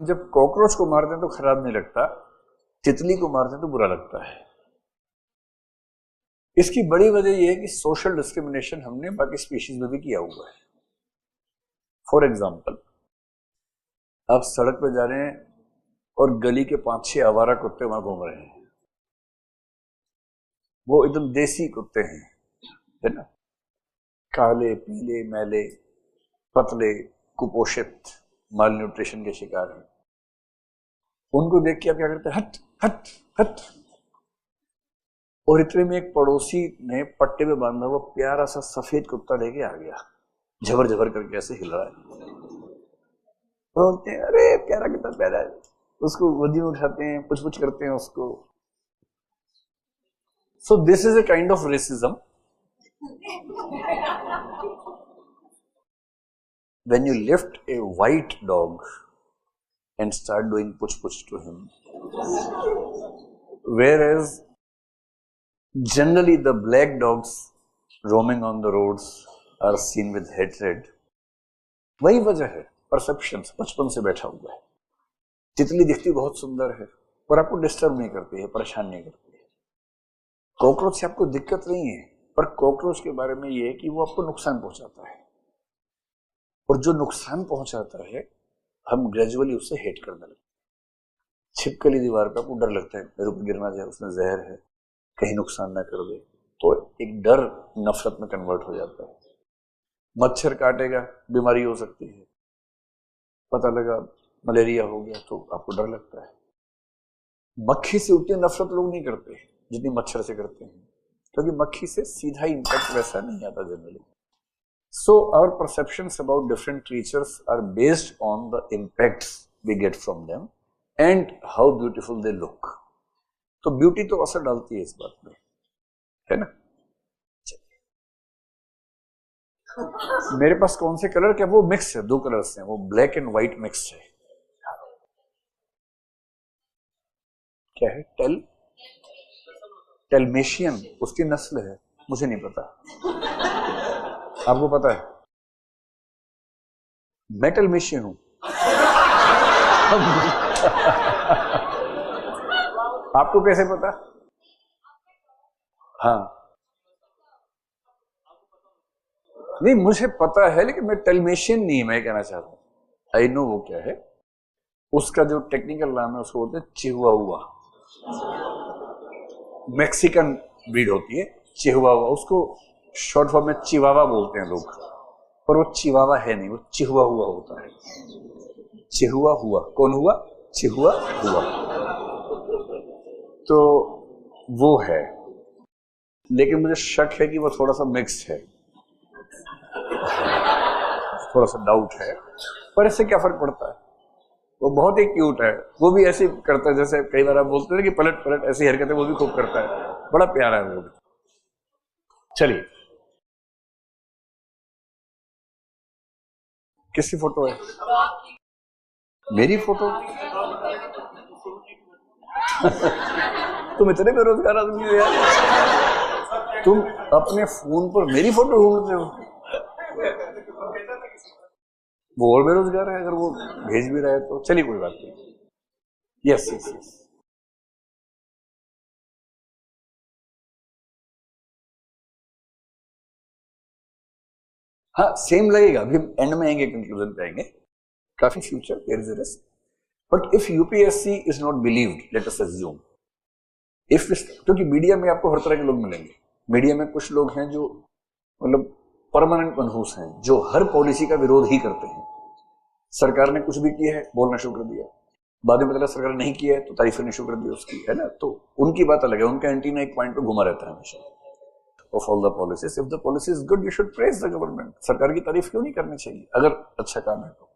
जब कॉकरोच को मारते हैं तो खराब नहीं लगता, तितली को मारते हैं तो बुरा लगता है। इसकी बड़ी वजह यह है कि सोशल डिस्क्रिमिनेशन हमने बाकी स्पीशीज में भी किया हुआ है। फॉर एग्जाम्पल, आप सड़क पर जा रहे हैं और गली के 5-6 आवारा कुत्ते वहां घूम रहे हैं, वो एकदम देसी कुत्ते हैं, है ना, काले पीले मैले पतले कुपोषित माल न्यूट्रिशन के शिकार हैं। उनको देख के आप क्या करते हैं, हट हट हट। और इतने में एक पड़ोसी ने पट्टे पे बांधा हुआ प्यारा सा सफेद कुत्ता लेके आ गया, झबर झबर करके ऐसे हिल रहा है। बोलते हैं अरे प्यारा कितना प्यारा है, उसको गोदी में उठाते हैं, पुछ पुछ करते हैं उसको। So this is a kind of racism. When you lift a white dog and start doing push push to him, whereas generally the black dogs roaming on the roads are seen with hatred, वही वजह है, perception बचपन से बैठा हुआ है। तितली दिखती बहुत सुंदर है पर आपको डिस्टर्ब नहीं करती है, परेशान नहीं करती है। कॉकरोच से आपको दिक्कत नहीं है, पर कॉकरोच के बारे में यह है कि वो आपको नुकसान पहुंचाता है, और जो नुकसान पहुंचाता है हम ग्रेजुअली उससे हेट करने लगते हैं। छिपकली दीवार पे आपको डर लगता है मेरे ऊपर गिरना जाए, उसमें जहर है, कहीं नुकसान ना कर दे, तो एक डर नफरत में कन्वर्ट हो जाता है। मच्छर काटेगा बीमारी हो सकती है, पता लगा मलेरिया हो गया तो आपको डर लगता है। मक्खी से उतनी नफरत लोग नहीं करते जितनी मच्छर से करते हैं, क्योंकि मक्खी से सीधा इंपैक्ट वैसा नहीं आता generally. So our perceptions about different creatures are based on the impacts we get from them and how beautiful they look. तो ब्यूटी तो असर डालती है इस बात में, है ना। मेरे पास कौन से कलर क्या, वो मिक्स है, 2 कलर्स हैं, वो ब्लैक एंड व्हाइट मिक्स है। क्या है? टेलमेशियन, उसकी नस्ल है, मुझे नहीं पता, आपको पता है? मैं टेलमेशियन हूं। आपको कैसे पता? हाँ, नहीं मुझे पता है, लेकिन मैं टेलमेशियन नहीं, मैं कहना चाहता हूं आई नो वो क्या है। उसका जो टेक्निकल नाम है उसको बोलते हैं चिहुआहुआ। मैक्सिकन ब्रीड होती है चिहुआहुआ, उसको शॉर्ट फॉर्म में चिवावा बोलते हैं लोग, पर वो चिवावा है नहीं, वो चिहुआहुआ होता है। चिहुआहुआ कौन हुआ? चिहुआहुआ। तो वो है, लेकिन मुझे शक है कि वो थोड़ा सा मिक्स है, थोड़ा सा डाउट है, पर इससे क्या फर्क पड़ता है? वो बहुत ही क्यूट है, वो भी ऐसे करता है जैसे कई बार आप बोलते हैं कि पलट पलट ऐसी हरकतें वो भी खूब करता है, बड़ा प्यारा है वो भी। चलिए, किसकी फोटो है? मेरी फोटो? तुम इतने बेरोजगार आदमी हो यार, तुम अपने फोन पर मेरी फोटो ढूंढते हो। वो और बेरोजगार है अगर वो भेज भी रहा है तो। चलिए कोई बात नहीं। यस यस यस, हाँ सेम लगेगा। अभी हम एंड में आएंगे, कंक्लूजन पे आएंगे। काफी future, there is a risk, but if UPSC is not believed, let us assume, if, क्योंकि मीडिया में आपको हर तरह के लोग मिलेंगे। मीडिया में कुछ लोग हैं जो मतलब परमानेंट मनहूस हैं, जो हर पॉलिसी का विरोध ही करते हैं। सरकार ने कुछ भी किया है बोलना शुरू कर दिया, बाद में पता सरकार नहीं किया है तो तारीफ करनी शुरू कर दी उसकी, है ना। तो उनकी बात अलग है, उनका एंटीना एक पॉइंट पे घुमा रहता है हमेशा। Of all the policies, if the policy is good you should praise the government. सरकार की तारीफ क्यों नहीं करनी चाहिए? अगर अच्छा काम है तो,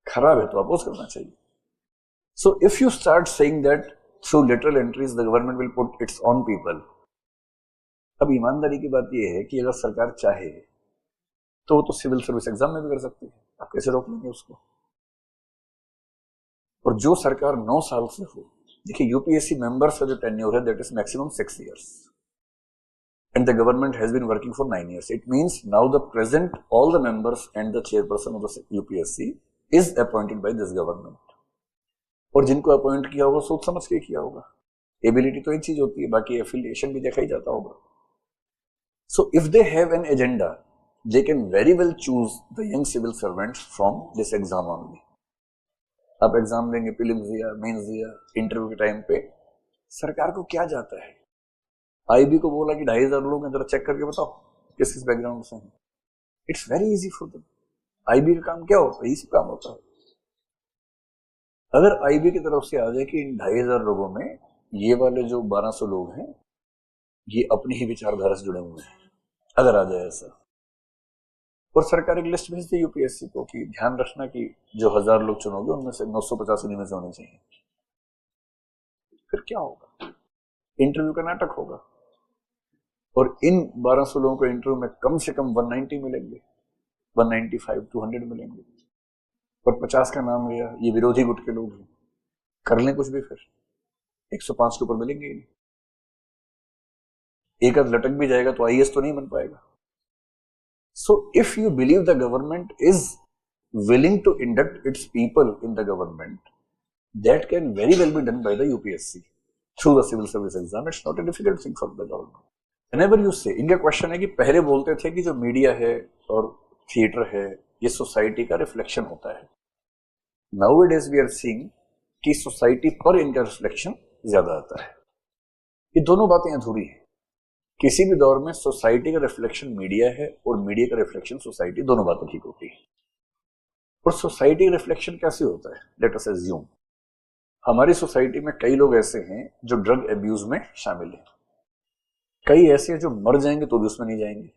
खराब है तो अपोज करना चाहिए। So if you start saying that through literal entries the government will put it's on people, अब ईमानदारी की बात यह है कि अगर सरकार चाहे तो वो तो सिविल सर्विस एग्जाम में भी कर सकती है, आप कैसे रोक लेंगे उसको? और जो सरकार 9 साल से हो, देखिए यूपीएससी मेंबर्स का जो टेन्योर है that is maximum 6 years and the government has been working for 9 years. It means now the present, all the members and the chairperson of the UPSC is appointed by this government. और जिनको appoint किया होगा सोच समझ के किया होगा। Ability तो एक चीज होती है, बाकी एफिलिएशन भी देखा ही जाता होगा। So if they have an agenda, they can very well choose the young civil servants from this exam only. आप एग्जाम देंगे, प्रीलिम्स दिया, मेंस दिया, इंटरव्यू के टाइम पे सरकार को क्या जाता है? आईबी को बोला कि 2500 लोग हैं, जरा चेक करके बताओ किस किस बैकग्राउंड से हैं। It's very easy for them. IB का काम क्या होता है? इसी काम होता है। अगर आईबी की तरफ से आ जाए कि इन 2500 लोगों में ये वाले जो 1200 लोग हैं ये अपनी ही विचारधारा से जुड़े हुए हैं, अगर आ जाए ऐसा, और सरकार एक लिस्ट भेज दे यूपीएससी को कि ध्यान रखना कि जो 1000 लोग चुनोगे उनमें से 950 इन्हीं में से होने चाहिए, फिर क्या होगा? इंटरव्यू का नाटक होगा। और इन 1200 लोगों को इंटरव्यू में कम से कम 190 मिलेंगे, 195, 200 मिलेंगे, और 50 का नाम लिया, ये विरोधी गुट के लोग हैं, कर लें कुछ भी, फिर 105 के ऊपर मिलेंगे ही नहीं। एक आध लटक भी जाएगा तो आईएएस तो नहीं बन पाएगा। So if you believe the government is willing to induct its people in the government, that can very well be done by the UPSC through the civil service exam. It's not a difficult thing for the government. Whenever you say, इनका question है कि पहले बोलते थे कि जो media है और थिएटर है ये सोसाइटी का रिफ्लेक्शन होता है। Nowadays we are seeing कि सोसाइटी पर इनका रिफ्लेक्शन ज्यादा आता है। ये दोनों बातें अधूरी हैं। किसी भी दौर में सोसाइटी का रिफ्लेक्शन मीडिया है और मीडिया का रिफ्लेक्शन सोसाइटी, दोनों बातें ठीक होती है। और सोसाइटी का रिफ्लेक्शन कैसे होता है? लेट अस अज्यूम हमारी सोसाइटी में कई लोग ऐसे हैं जो ड्रग एब्यूज में शामिल हैं, कई ऐसे हैं जो मर जाएंगे तो भी उसमें नहीं जाएंगे।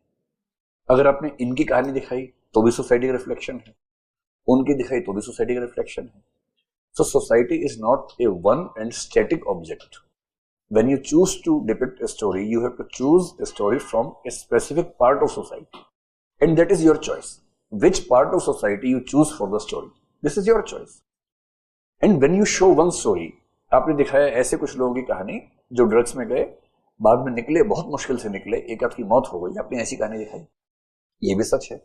अगर आपने इनकी कहानी दिखाई तो भी सोसाइटी का रिफ्लेक्शन है, उनकी दिखाई तो भी सोसाइटी का रिफ्लेक्शन है। So society is not a one and static object. When you choose to depict a story, you have to choose a story from a specific part of society, and that is your choice. Which part of society you choose for the story, this is your choice. And when you show one story, आपने दिखाया ऐसे कुछ लोगों की कहानी जो drugs में गए, बाद में निकले, बहुत मुश्किल से निकले, एक आध की मौत हो गई, आपने ऐसी कहानी दिखाई, ये भी सच है।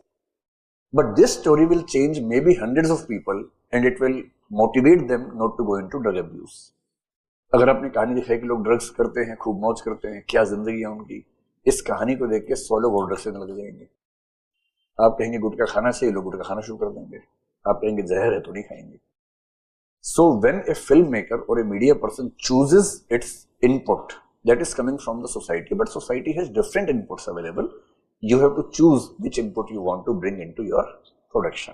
But this story will change maybe hundreds of people, and it will motivate them not to go into drug abuse. अगर आपने कहानी दिखाई कि लोग ड्रग्स करते हैं, खूब मौज करते हैं, क्या जिंदगी है उनकी, इस कहानी को देख के 100 लोग और ड्रग्स लेने लग जाएंगे। आप कहेंगे गुटखा खाना चाहिए, लोग गुटखा खाना शुरू कर देंगे। आप कहेंगे जहर है तो नहीं खाएंगे। So when a film maker और a media person chooses its input that is coming from the society, but society has different inputs available, you have to choose which input you want to bring into your production,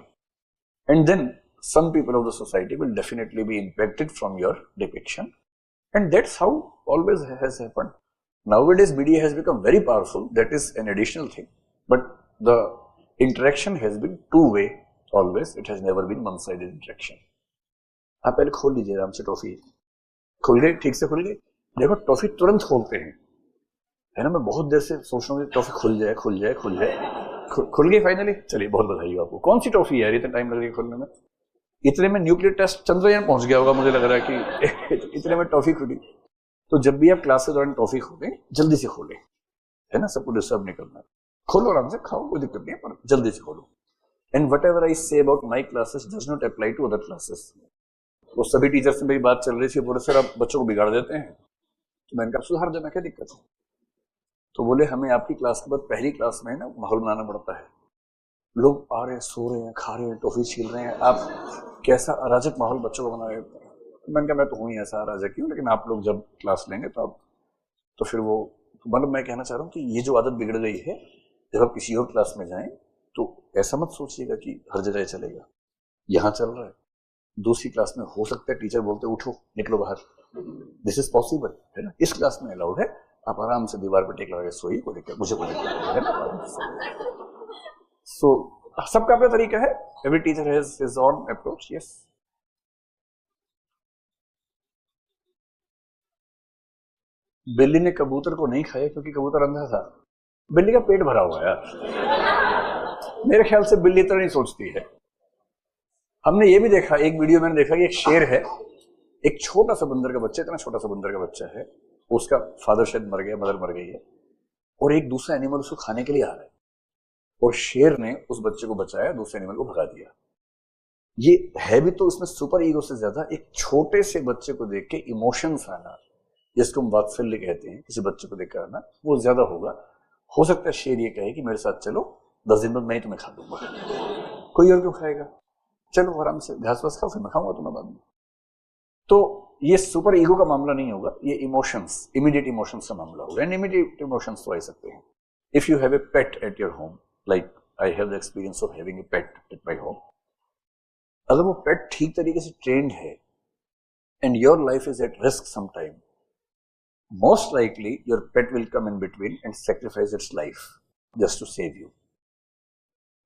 and then some people of the society will definitely be impacted from your depiction. And that's how always has happened. Nowadays media has become very powerful, that is an additional thing, but the interaction has been two-way always. It has never been one-sided interaction. आप पहले खोल लीजिए आराम से toffee, खुल गई, ठीक से खुल गई। देखो टॉफी तुरंत खोलते हैं, है ना? मैं बहुत देर से सोच रहा हूँ टॉफी खुल जाए खुल जाए खुल जाए, खुल गई फाइनली। चलिए बहुत बधाई हो आपको। कौन सी टॉफी है यार, इतना टाइम लग रहा है खोलने में? इतने में न्यूक्लियर टेस्ट चंद्रयान पहुंच गया होगा, मुझे लग रहा है कि इतने में टॉफी खुली। तो जब भी आप क्लास के दौरान टॉफी खोलें, जल्दी से खोलें, है ना? सबको डिस्टर्ब नहीं करना, खोलो आराम से, खाओ, कोई दिक्कत नहीं है, पर जल्दी से खोलो। And what ever I say about my classes does not apply to other classes. वो सभी टीचर से मेरी बात चल रही थी, बोले सर आप बच्चों को बिगाड़ देते हैं। तो मैंने कहा सुधार देना, क्या दिक्कत है? तो बोले हमें आपकी क्लास के बाद पहली क्लास में ना माहौल बनाना पड़ता है, लोग आ रहे हैं, सो रहे हैं, खा रहे हैं, टॉफी छील रहे हैं, आप कैसा अराजक माहौल बच्चों को बना रहे हैं। मैंने कहा मैं तो हूँ ही ऐसा अराजक ही हूँ, लेकिन आप लोग जब क्लास लेंगे तो आप तो फिर वो मतलब मैं कहना चाह रहा हूँ कि ये जो आदत बिगड़ गई है, जब आप किसी और क्लास में जाएं तो ऐसा मत सोचिएगा कि हर जगह चलेगा। यहाँ चल रहा है, दूसरी क्लास में हो सकता है टीचर बोलते उठो निकलो बाहर, दिस इज पॉसिबल, है ना? इस क्लास में अलाउड है, आप आराम से दीवार पर टेक लगा के सोइए, कोई दिक्कत मुझे कोई दिक्कत है ना? सो सबका अपना तरीका है, every teacher has his own approach. Yes, बिल्ली ने कबूतर को नहीं खाया क्योंकि कबूतर अंधा था। बिल्ली का पेट भरा हुआ है यार, मेरे ख्याल से बिल्ली इतना नहीं सोचती है। हमने ये भी देखा, एक वीडियो मैंने देखा कि एक शेर है, एक छोटा सा बंदर का बच्चा, इतना छोटा सा बंदर का बच्चा है, उसका फादर शायद मर गया, मदर मर गई है, और एक दूसरा एनिमल उसको खाने के लिए आ रहा है, और शेर ने उस बच्चे को बचाया, दूसरे एनिमल को भगा दिया। ये है भी तो इसमें सुपर ईगो से ज्यादा एक छोटे से बच्चे को देख के इमोशंस आना, जिसको हम वात्सल्य कहते हैं, किसी बच्चे को देख कर आना, वो ज्यादा होगा। हो सकता है शेर ये कहे कि मेरे साथ चलो, 10 दिन बाद मैं ही तुम्हें खा दूंगा, कोई और क्यों खाएगा, चलो आराम से घास वास खाओ, फिर मैं खाऊंगा तुम्हें बाद में। तो ये सुपर ईगो का मामला नहीं होगा, ये इमोशंस, इमीडिएट इमोशंस का मामला होगा। एंड इमीडिएट इमोशंस तो आ सकते हैं। If you have a pet at your home, like I have the experience of having a pet at my home, अगर वो पेट ठीक तरीके से ट्रेंड है and your life is at risk some time, most likely your pet will come in between and sacrifice its life just to save you.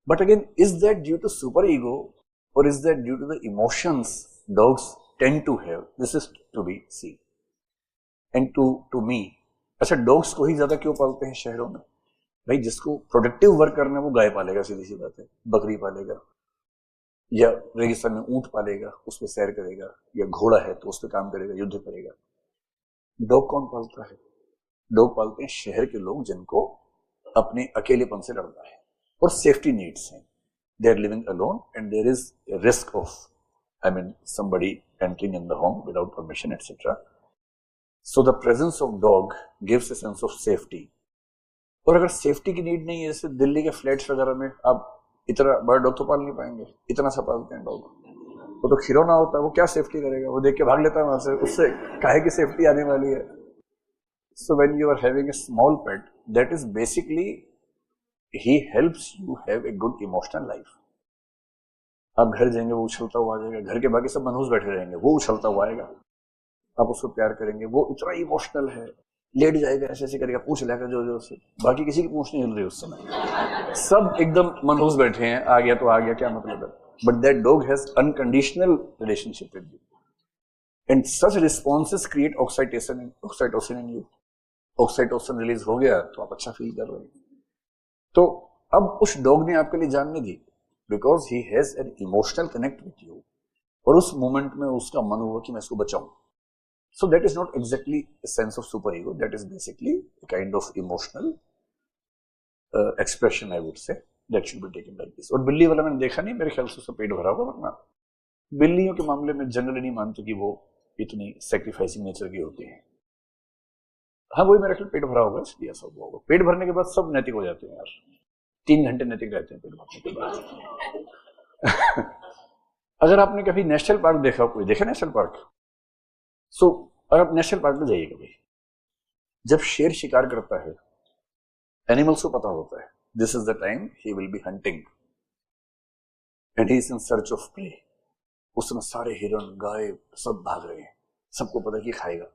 But again, is that due to super ego or is that due to the emotions dogs tend to have? This is to be seen. And to me, अच्छा dogs को ही ज्यादा क्यों पालते हैं शहरों में? भाई जिसको प्रोडक्टिव वर्क करना है वो गाय पालेगा, सीधी सी बात है, बकरी पालेगा, या रेगिस्तान में ऊंट पालेगा, उस पर सैर करेगा, या घोड़ा है तो उस पर काम करेगा, युद्ध करेगा। डॉग कौन पालता है? डॉग पालते हैं शहर के लोग जिनको अपने अकेलेपन से लड़ना है और सेफ्टी नीड्स हैं। They are living alone and there is risk of somebody entering in the home without permission, etc. So the presence of dog gives a sense of safety. और अगर सेफ्टी की नीड नहीं है, जैसे दिल्ली के flats वगैरह में आप इतना बड़ा डॉग तो पाल नहीं पाएंगे, इतना सा पालते हैं डॉग, वो तो खिलौना होता है, वो क्या सेफ्टी करेगा, वो देख के भाग लेता है वहां से, उससे काहे की सेफ्टी आने वाली है। So when you are having a small pet, that is basically he helps you have a good emotional life. आप घर जाएंगे वो उछलता हुआ आ जाएगा, घर के बाकी सब मनहूस बैठे रहेंगे, वो उछलता हुआ आएगा, आप उसको प्यार करेंगे, वो इतना इमोशनल है, लेट जाएगा, ऐसे ऐसे करेगा, पूछ लेगा जोर जोर से, बाकी किसी की पूछ नहीं हिल रही उस समय, सब एकदम मनहूस बैठे हैं, आ गया तो आ गया, क्या मतलब है। But that dog has unconditional relationship with you, and such responses create oxytocin in you. Oxytocin release हो गया तो आप अच्छा फील कर रहे हैं। तो अब उस डॉग ने आपके लिए जान नहीं दी, because he has an emotional connect with you, और उस मोमेंट में उसका मन हुआ कि मैं इसको बचाऊं। So that is not exactly a sense of super ego, that is basically a kind of emotional expression, I would say, that should be taken like this. और बिल्ली वाला मैंने देखा नहीं, मेरे ख्याल से उसका पेट भरा होगा, वरना बिल्लियों के मामले में जनरली नहीं मानते कि वो इतनी सैक्रिफाइसिंग नेचर की होती हैं। हाँ वही मेरा ख्याल पेट भरा होगा, इसलिए ऐसा हुआ होगा। पेट भरने के बाद सब नैतिक हो जाते हैं यार, 3 घंटे नैतिक रहते हैं पेट भरने के बाद। अगर आपने कभी नेशनल पार्क देखा, कोई देखा नेशनल पार्क? सो अगर आप नेशनल पार्क में जाइए कभी, जब शेर शिकार करता है, एनिमल्स को पता होता है this is the time he will be hunting and he is in search of prey. उस समय सारे हिरन, गाय सब भाग रहे हैं, सबको पता है कि खाएगा।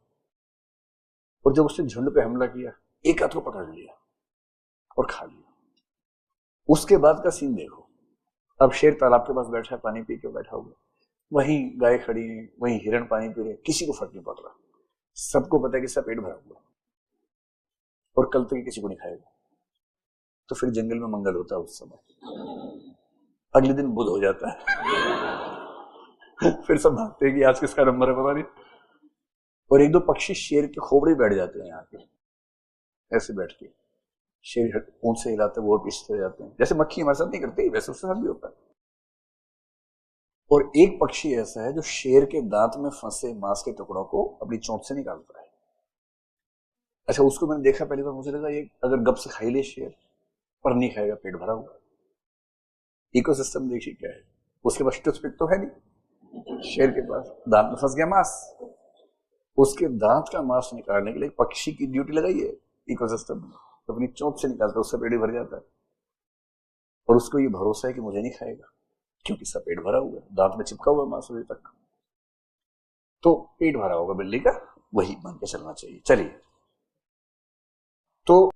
और जब उसने झुंड पे हमला किया, एक हाथ को पकड़ लिया और खा लिया। उसके बाद का सीन देखो, अब शेर तालाब के पास बैठा है, पानी पी के बैठा हुआ, वहीं गाय खड़ी है, वहीं हिरन पानी पी रहे, किसी को फर्क नहीं पड़ रहा, सबको पता है कि इसका पेट भरा हुआ और कल तक किसी को नहीं खाएगा। तो फिर जंगल में मंगल होता है उस समय, अगले दिन बुध हो जाता है। फिर सब भागते हैं कि आज किसका नंबर है पता नहीं, और 1-2 पक्षी शेर के खोपड़े बैठ जाते हैं यहाँ पे, ऐसे बैठ के शेर ऊंट से हिलाते हैं, वो पीछे चले जाते हैं, जैसे मक्खी हमारे साथ नहीं करती वैसे उसके साथ भी होता है। और एक पक्षी ऐसा है जो शेर के दांत में फंसे मांस के टुकड़ों को अपनी चोंच से निकालता है। अच्छा, उसको मैंने देखा पहली बार, मुझे लगा ये अगर गप से खाई ले शेर, पर नहीं खाएगा, पेट भरा हुआ। इकोसिस्टम देखिए क्या है, उसके पास टूथपिक तो है नहीं, शेर के पास दांत में फंस गया मांस, उसके दांत का मांस निकालने के लिए पक्षी की ड्यूटी लगाई है इकोसिस्टम में, तो अपनी चोंच से निकालता है, उससे पेट भर जाता है, और उसको ये भरोसा है कि मुझे नहीं खाएगा क्योंकि इसका पेट भरा हुआ है, दांत में चिपका हुआ मांस अभी तक, तो पेट भरा होगा बिल्ली का, वही मान के चलना चाहिए। चलिए, तो